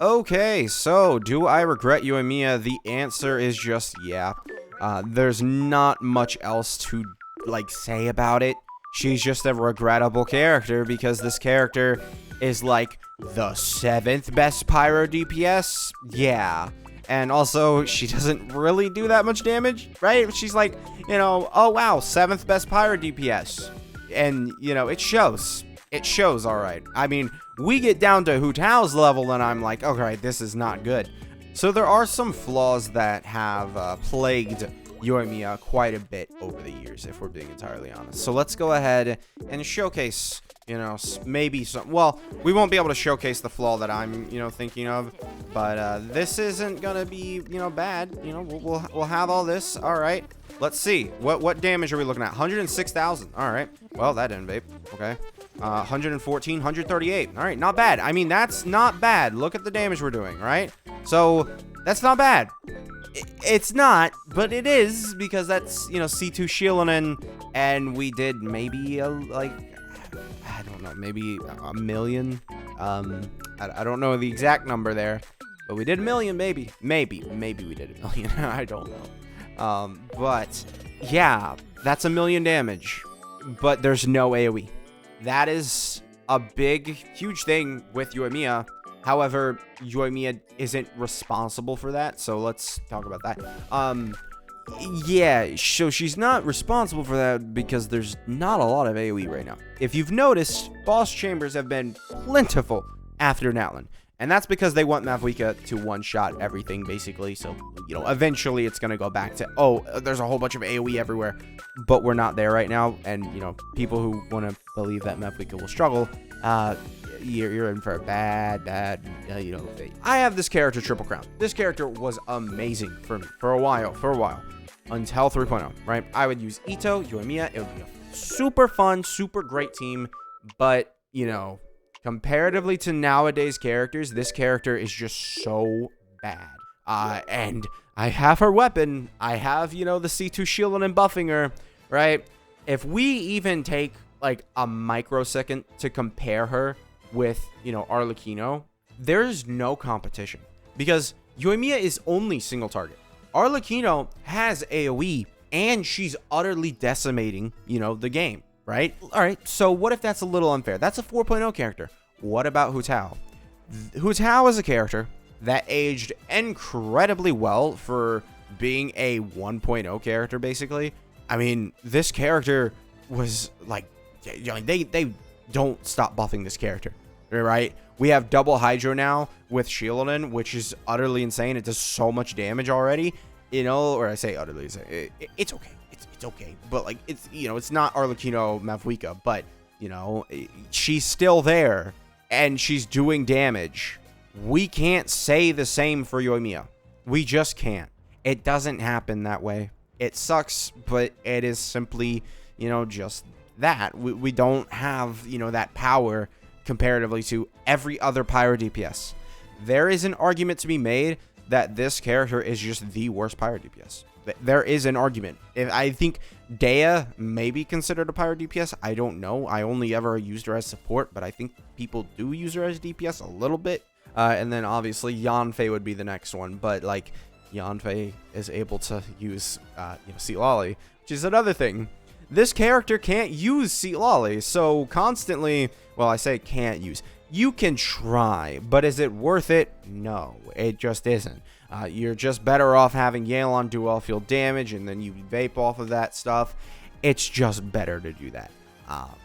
Okay, so do I regret Yoimiya? The answer is just yeah. There's not much else to say about it. She's just a regrettable character because this character is like the 7th best pyro DPS. Yeah. And also, she doesn't really do that much damage, right? She's like, oh wow, 7th best pyro DPS. And, it shows. It shows, alright. I mean, we get down to Hu Tao's level and I'm like, alright, this is not good. So there are some flaws that have plagued Yoimiya quite a bit over the years, if we're being entirely honest. So let's go ahead and showcase, maybe some. Well, we won't be able to showcase the flaw that I'm, thinking of, but this isn't gonna be, bad. We'll have all this. All right. Let's see. What damage are we looking at? 106,000. All right. Well, that didn't vape. Okay. 114, 138. All right, not bad. I mean, that's not bad. Look at the damage we're doing, right? So that's not bad. It's not, but it is because that's, C2 Shielding, and we did maybe I don't know, maybe a million. I don't know the exact number there, but we did a million, maybe we did a million. I don't know. But yeah, that's a million damage, but there's no AoE. That is a big, huge thing with Yoimiya. However, Yoimiya isn't responsible for that, so let's talk about that. Yeah, so she's not responsible for that because there's not a lot of AoE right now. If you've noticed, boss chambers have been plentiful after Natlan, and that's because they want Mavwika to one-shot everything, basically, so, eventually it's gonna go back to, oh, there's a whole bunch of AoE everywhere, but we're not there right now, and, people who want to believe that Mavwika will struggle, you're in for a bad, fate. I have this character, Triple Crown. This character was amazing for me for a while, until 3.0, right? I would use Ito, Yoimiya. It would be a super fun, super great team, but, comparatively to nowadays characters, this character is just so bad. And I have her weapon. I have, the C2 shielding and buffing her, right? If we even take, a microsecond to compare her with, Arlecchino, there's no competition. Because Yoimiya is only single target. Arlecchino has AoE, and she's utterly decimating, the game, right? All right, so what if that's a little unfair? That's a 4.0 character. What about Hu Tao? Hu Tao is a character that aged incredibly well for being a 1.0 character, basically. I mean, this character was they don't stop buffing this character, right? We have double Hydro now with Shieldon, which is utterly insane. It does so much damage already, or I say utterly insane. It's okay. It's okay. But, it's, it's not Arlecchino Mavwika, but, she's still there, and she's doing damage. We can't say the same for Yoimiya. We just can't. It doesn't happen that way. It sucks, but it is simply, just that. We don't have, that power comparatively to every other pyro DPS. There is an argument to be made that this character is just the worst pyro DPS. There is an argument. I think Dea may be considered a pyro DPS. I don't know. I only ever used her as support, but I think people do use her as DPS a little bit. And then obviously Yanfei would be the next one, but Yanfei is able to use Seat Lolly, which is another thing. This character can't use Seat Lolly, so constantly, well, I say can't use. You can try, but is it worth it? No, it just isn't. You're just better off having Yelan do all field damage, and then you vape off of that stuff. It's just better to do that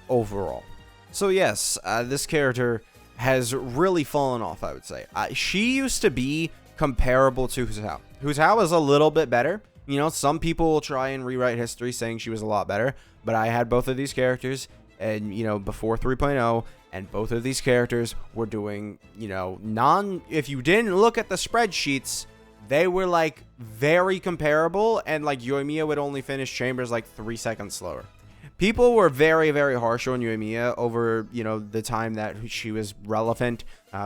overall. So yes, this character has really fallen off, I would say. She used to be comparable to Hu Tao. Hu Tao is a little bit better. Some people will try and rewrite history saying she was a lot better, but I had both of these characters, and, before 3.0, and both of these characters were doing, if you didn't look at the spreadsheets, they were, very comparable, and, Yoimiya would only finish chambers, 3 seconds slower. People were very, very harsh on Yoimiya over, the time that she was relevant,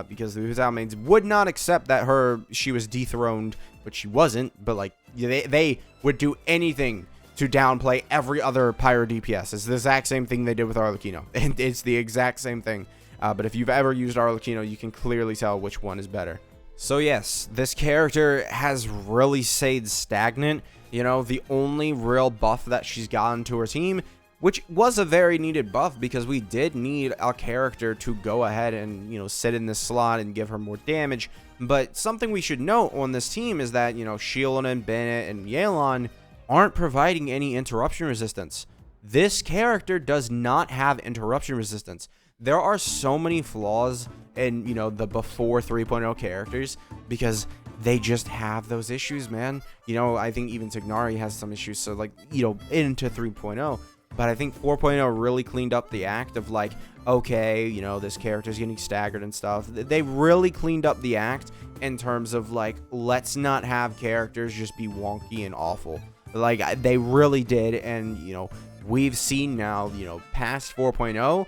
because the Hu Tao mains would not accept that she was dethroned, but she wasn't, but, they would do anything to downplay every other pyro DPS. It's the exact same thing they did with Arlecchino, and it's the exact same thing. But if you've ever used Arlecchino, you can clearly tell which one is better. So yes, this character has really stayed stagnant. You know, the only real buff that she's gotten to her team, which was a very needed buff because we did need a character to go ahead and, you know, sit in this slot and give her more damage. But something we should note on this team is that, you know, Shieldon, Bennett, and Yelan aren't providing any interruption resistance. This character does not have interruption resistance. There are so many flaws in, you know, the before 3.0 characters because they just have those issues, man. You know, I think even Tignari has some issues, so like, you know, into 3.0. But I think 4.0 really cleaned up the act of like, okay, you know, this character's getting staggered and stuff. They really cleaned up the act in terms of like, let's not have characters just be wonky and awful. Like, they really did, and, you know, we've seen now, you know, past 4.0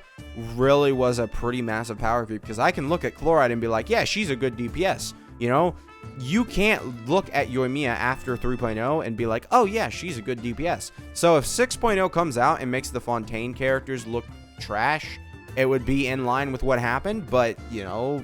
really was a pretty massive power creep, because I can look at Chloride and be like, yeah, she's a good DPS, you know? You can't look at Yoimiya after 3.0 and be like, oh yeah, she's a good DPS. So if 6.0 comes out and makes the Fontaine characters look trash, it would be in line with what happened, but, you know,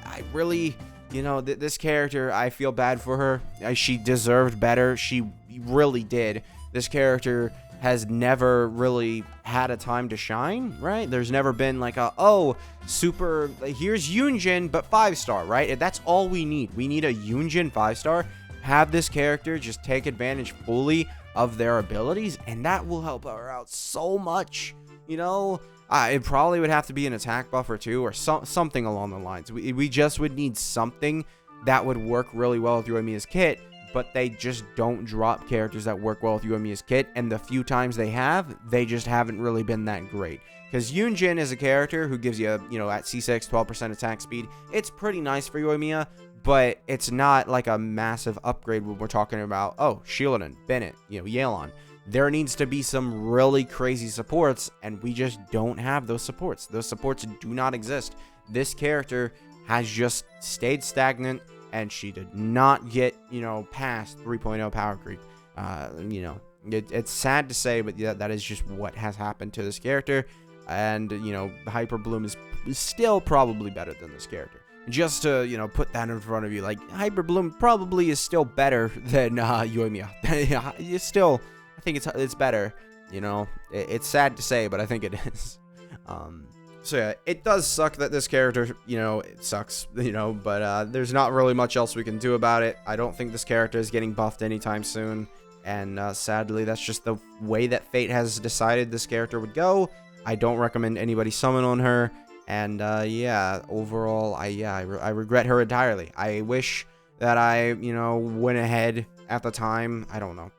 I really... You know, this character, I feel bad for her. She deserved better. She really did. This character has never really had a time to shine, right? There's never been like a, oh, super, here's Yunjin, but 5-star, right? That's all we need. We need a Yunjin 5-star. Have this character just take advantage fully of their abilities, and that will help her out so much, you know? It probably would have to be an attack buff or two, or something along the lines. We just would need something that would work really well with Yoimiya's kit, but they just don't drop characters that work well with Yoimiya's kit, and the few times they have, they just haven't really been that great. Because Yunjin is a character who gives you, you know, at C6, 12% attack speed. It's pretty nice for Yoimiya, but it's not like a massive upgrade when we're talking about, oh, Shieldon, Bennett, you know, Yelan. There needs to be some really crazy supports, and we just don't have those supports. Those supports do not exist. This character has just stayed stagnant, and she did not get, you know, past 3.0 power creep. You know, it's sad to say, but yeah, that is just what has happened to this character. And, you know, Hyper Bloom is still probably better than this character. Just to, you know, put that in front of you, like, Hyper Bloom probably is still better than Yoimiya. It's still... I think it's better, you know. It's sad to say, but I think it is. So yeah, it does suck that this character, you know, it sucks, you know, but there's not really much else we can do about it. I don't think this character is getting buffed anytime soon, and sadly, that's just the way that Fate has decided this character would go. I don't recommend anybody summon on her, and yeah, overall, I regret her entirely. I wish that I, you know, went ahead at the time. I don't know.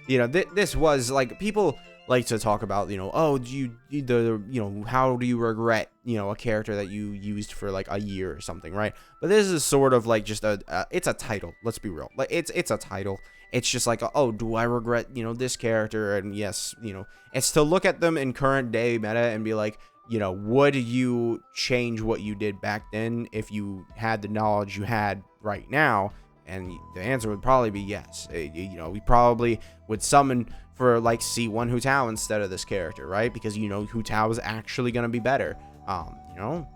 You know, this was like, people like to talk about, you know, oh, you know, how do you regret, you know, a character that you used for like a year or something, right? But this is sort of like just it's a title. Let's be real. Like, it's a title. It's just like, oh, do I regret, you know, this character? And yes, you know, it's to look at them in current day meta and be like, you know, would you change what you did back then if you had the knowledge you had right now? And the answer would probably be yes. You know, we probably would summon for like C1 Hu Tao instead of this character, right? Because, you know, Hu Tao is actually going to be better, you know,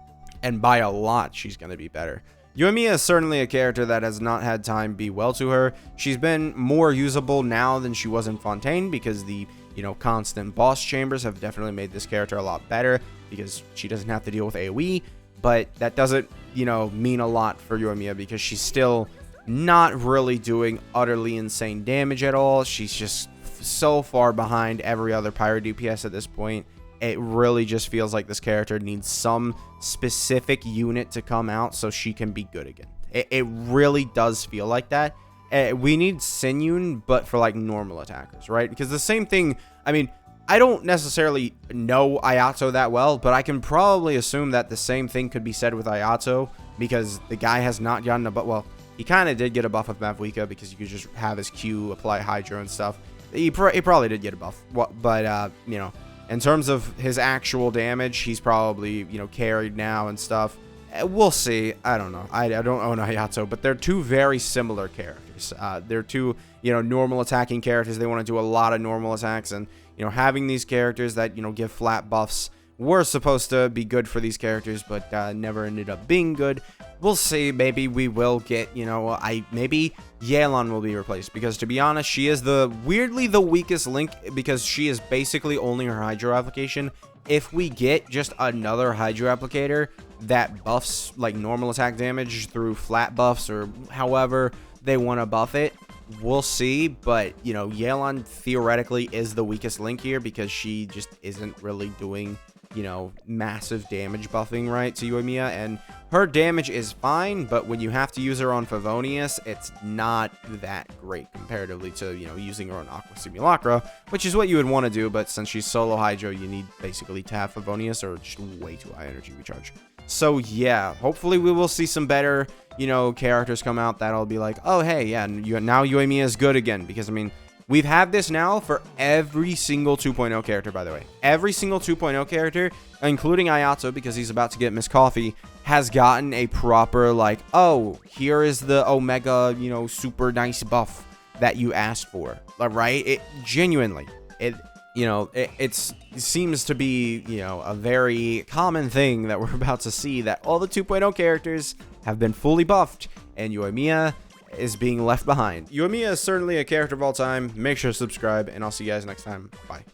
and by a lot, she's going to be better. Yoimiya is certainly a character that has not had time be well to her. She's been more usable now than she was in Fontaine because the, you know, constant boss chambers have definitely made this character a lot better because she doesn't have to deal with AoE, but that doesn't, you know, mean a lot for Yoimiya because she's still not really doing utterly insane damage at all. She's just so far behind every other pyro DPS at this point. It really just feels like this character needs some specific unit to come out so she can be good again. It really does feel like that. We need Sinyun, but for like normal attackers, right? Because the same thing, I mean, I don't necessarily know Ayato that well, but I can probably assume that the same thing could be said with Ayato because the guy has not gotten a, but well, he kind of did get a buff with Mavwika because you could just have his Q, apply Hydro and stuff. He probably did get a buff, but, you know, in terms of his actual damage, he's probably, you know, carried now and stuff. We'll see. I don't know. I don't own Ayato, but they're two very similar characters. They're two, you know, normal attacking characters. They want to do a lot of normal attacks, and, you know, having these characters that, you know, give flat buffs were supposed to be good for these characters, but never ended up being good. We'll see. Maybe we will get, maybe Yelan will be replaced, because to be honest, she is weirdly the weakest link, because she is basically only her Hydro application. If we get just another Hydro applicator that buffs like normal attack damage through flat buffs or however they want to buff it, we'll see. But Yelan theoretically is the weakest link here, because she just isn't really doing massive damage buffing right to Yoimiya, and her damage is fine, but when you have to use her on Favonius, it's not that great comparatively to using her on Aqua Simulacra, which is what you would want to do. But since she's solo Hydro, you need basically to have Favonius or just way too high energy recharge. So yeah, hopefully we will see some better characters come out that'll be like, oh hey, yeah, now Yoimiya is good again, because I mean, we've had this now for every single 2.0 character, by the way. Every single 2.0 character, including Ayato, because he's about to get Miss Coffee, has gotten a proper, like, oh, here is the Omega, super nice buff that you asked for. Right? It genuinely, it seems to be, a very common thing that we're about to see, that all the 2.0 characters have been fully buffed, and Yoimiya is being left behind. Yoimiya is certainly a character of all time. Make sure to subscribe, and I'll see you guys next time. Bye.